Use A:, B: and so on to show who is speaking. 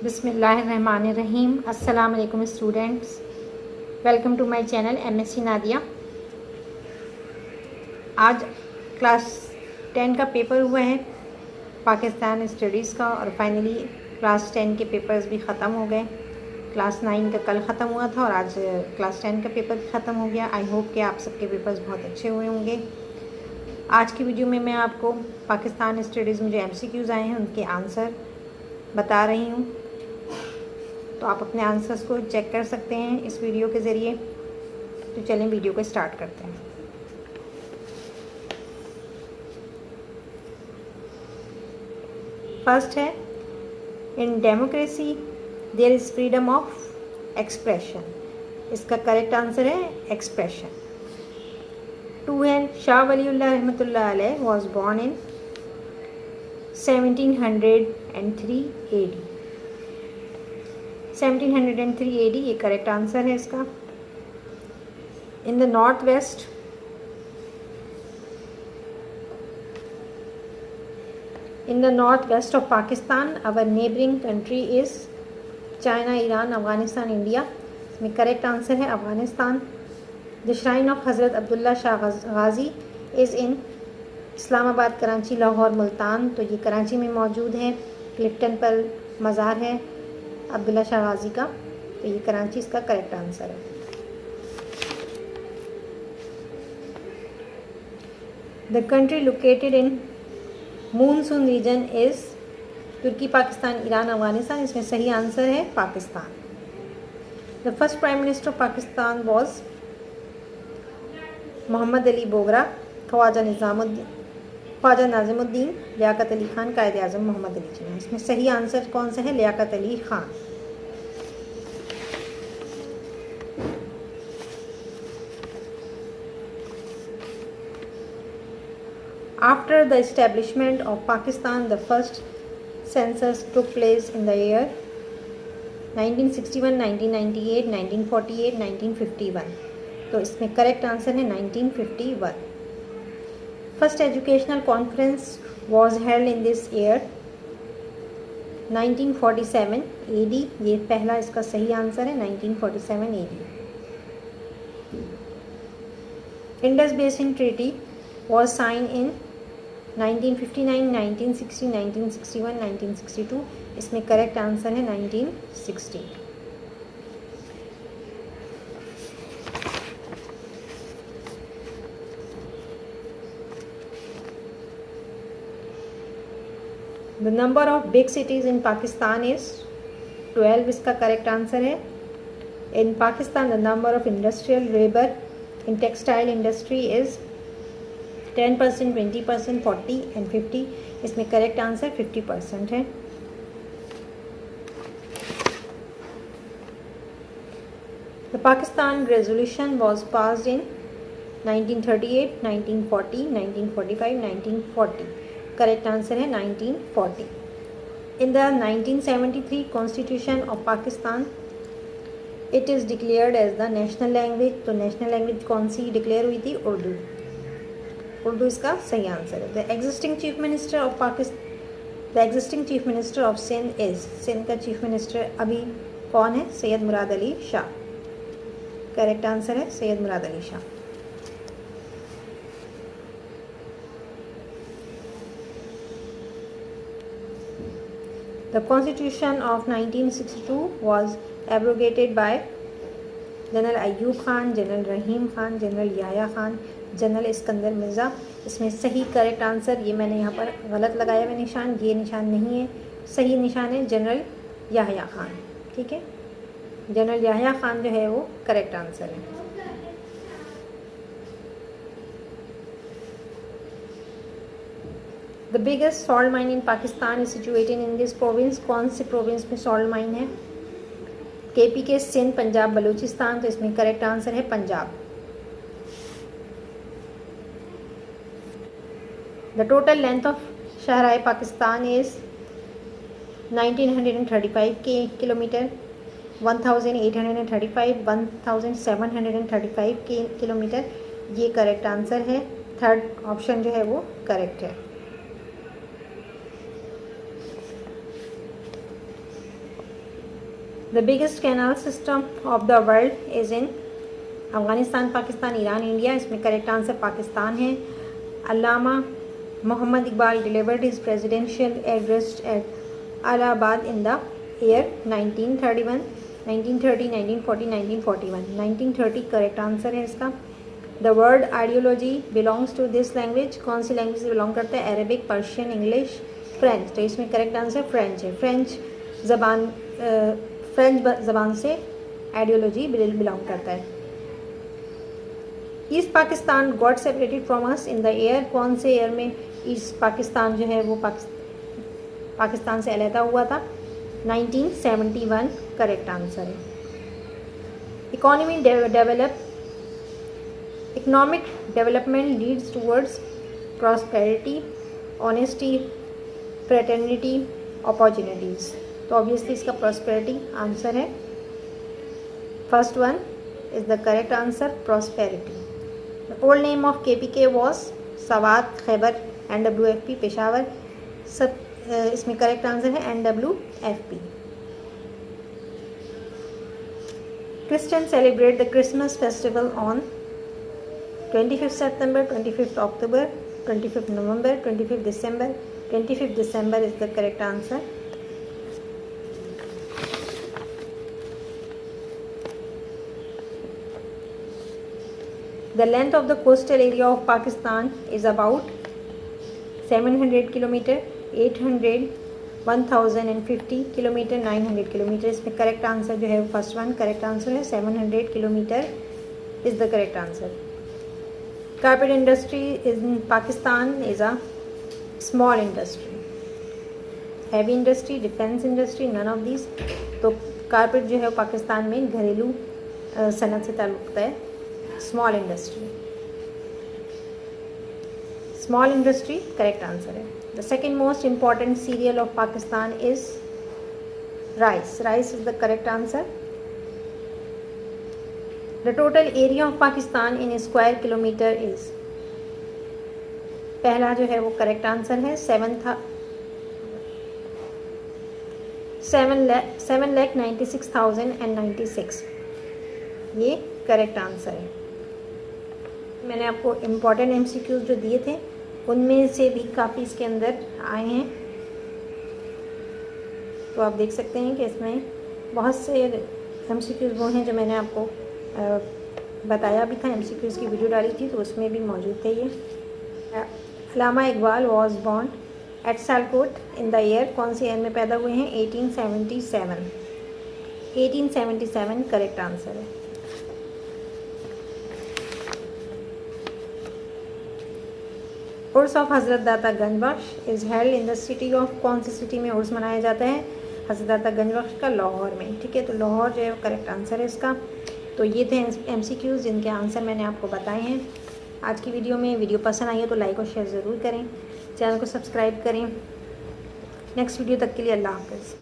A: बिस्मिल्लाहिर्रहमानिर्रहीम। अस्सलाम वालेकुम students, welcome to my channel MSc Nadia. आज क्लास 10 का पेपर हुआ है पाकिस्तान स्टडीज़ का, और फाइनली क्लास 10 के पेपर्स भी ख़त्म हो गए। क्लास 9 का कल ख़त्म हुआ था और आज क्लास 10 का पेपर भी ख़त्म हो गया। आई होप कि आप सबके पेपर्स बहुत अच्छे हुए होंगे। आज की वीडियो में मैं आपको पाकिस्तान स्टडीज़ में जो MCQs आए हैं उनके आंसर बता रही हूँ, तो आप अपने आंसर्स को चेक कर सकते हैं इस वीडियो के ज़रिए। तो चलें वीडियो को स्टार्ट करते हैं। फर्स्ट है, in democracy there is freedom of expression. इसका करेक्ट आंसर है एक्सप्रेशन। 2 है, शाह वलीउल्लाह रहमतुल्लाह अलैह was born in 1703 AD। 1703 AD ये करेक्ट आंसर है इसका। In the north west of Pakistan our neighbouring country is China, Iran, Afghanistan, India. इसमें करेक्ट आंसर है Afghanistan. The shrine of Hazrat Abdullah Shah Ghazi is in Islamabad, Karachi, Lahore, Multan. तो ये कराची में मौजूद है। क्लिफ्टन पर मज़ार है अब्दुल्ला शाह गाज़ी का, तो ये कराची इसका करेक्ट आंसर है। The country located in monsoon region is Turkey, Pakistan, Iran, Afghanistan. इसमें सही आंसर है Pakistan. The first prime minister of Pakistan was Mohammad Ali Bogra, Khawaja Nazimuddin, Liaquat Ali Khan, Quaid Azam Mohammad Ali Jinnah. इसमें सही आंसर कौन सा है? Liaquat Ali Khan. After the establishment of Pakistan, the first census took place in the year 1961, 1998, 1948, 1951। तो इसमें करेक्ट आंसर है 1951। First educational conference was held in this year 1947 AD। ये पहला इसका सही आंसर है 1947 AD। Indus basin treaty was signed in 1959, 1960, 1961, 1962। इसमें correct answer है 1960। The number of big cities in Pakistan is 12। इसका करेक्ट आंसर है। In Pakistan the number of industrial labour in textile industry is 10%, 20%, 40 and 50। इसमें करेक्ट आंसर 50% है। The Pakistan resolution was passed in 1938, 1940, 1945, 1940। Correct answer है 1940। In the 1973 constitution of Pakistan it is declared as the national language. तो national language कौन सी declare हुई थी? उर्दू। उर्दू इसका सही answer है। The existing chief minister of Sindh is. Sindh का चीफ मिनिस्टर अभी कौन है? सैयद मुराद अली शाह। करेक्ट आंसर है Syed Murad Ali Shah. The constitution of 1962 was abrogated by general Ayub Khan, general Rahim Khan, general Yahya Khan, general Iskander Mirza. इसमें सही करेक्ट आंसर, ये मैंने यहाँ पर गलत लगाया हुआ निशान, ये निशान नहीं है, सही निशान है जनरल याह्या खान। ठीक है, जनरल याह्या खान जो है वो करेक्ट आंसर है। The biggest salt mine in Pakistan is situated in this province. कौन से प्रोविंस में सॉल्ट माइन है? KP के सिंध, पंजाब, बलूचिस्तान। तो इसमें करेक्ट आंसर है Punjab. The total length of Shahrae Pakistan is 1935 kilometre, 1835, 1735 kilometre. ये करेक्ट आंसर है। थर्ड ऑप्शन जो है वो करेक्ट है। The biggest canal system of the world is in Afghanistan, Pakistan, Iran, India. इसमें करेक्ट आंसर पाकिस्तान है। Allama Mohammad Iqbal delivered his presidential address at Allahabad in the year 1931, 1930, 1940, 1941। 1930 correct answer है इसका। The word ideology belongs to this language, कौन सी language से belong करता है? Arabic, Persian, English, French. तो इसमें करेक्ट आंसर फ्रेंच है। फ्रेंच ज़बान से आइडियोलॉजी बिलोंग करता है। East Pakistan got separated from us in the year, कौन से ईयर में ईस्ट पाकिस्तान जो है वो पाकिस्तान से अलहदा हुआ था? 1971 करेक्ट आंसर है। Economic development leads towards prosperity, honesty, fraternity, opportunities. तो ऑब्वियसली इसका प्रॉस्पेरिटी आंसर है। First one is the correct answer, prosperity. The old name of KPK was Swat, Khyber, NWFP, Peshawar. सब इसमें करेक्ट आंसर है NWFP। Christians celebrate the Christmas festival on 25th September, 25th October, 25th November, 25th December. 25th December is the correct answer. The length of the coastal area of Pakistan is about 700 kilometre, 800, 1050 kilometre, 900 kilometre. इसमें correct answer जो है first one correct answer है। 700 kilometre is the correct answer. Carpet industry in Pakistan is a small industry, heavy industry, defence industry, none of this. तो carpet जो है पाकिस्तान में घरेलू सनत से ताल्लुक़ रखता है। Small industry, small industry correct answer है। The second most important cereal of Pakistan is rice. Rice is the correct answer. The total area of Pakistan in square kilometre is, पहला जो है वो करेक्ट आंसर है 7,96,096। ये करेक्ट आंसर है। मैंने आपको इम्पॉर्टेंट MCQs जो दिए थे उनमें से भी काफ़ी इसके अंदर आए हैं। तो आप देख सकते हैं कि इसमें बहुत से MCQs वो हैं जो मैंने आपको बताया भी था। MCQs की वीडियो डाली थी तो उसमें भी मौजूद थे ये। Allama Iqbal was born at Sialkot in the year, कौन से ईयर में पैदा हुए हैं? 1877। 1877 करेक्ट आंसर है। उर्स of Hazrat Data Ganjbakhsh is held in the city of, कौन सी सिटी में उर्स मनाया जाता है हज़रत दाता गंजबख्श का? लाहौर में। ठीक है, तो लाहौर जो है करेक्ट आंसर है इसका। तो ये थे MCQs जिनके आंसर मैंने आपको बताए हैं आज की वीडियो में। वीडियो पसंद आई हो तो लाइक और शेयर ज़रूर करें, चैनल को सब्सक्राइब करें। नेक्स्ट वीडियो तक के लिए अल्लाह हाफ़िज़।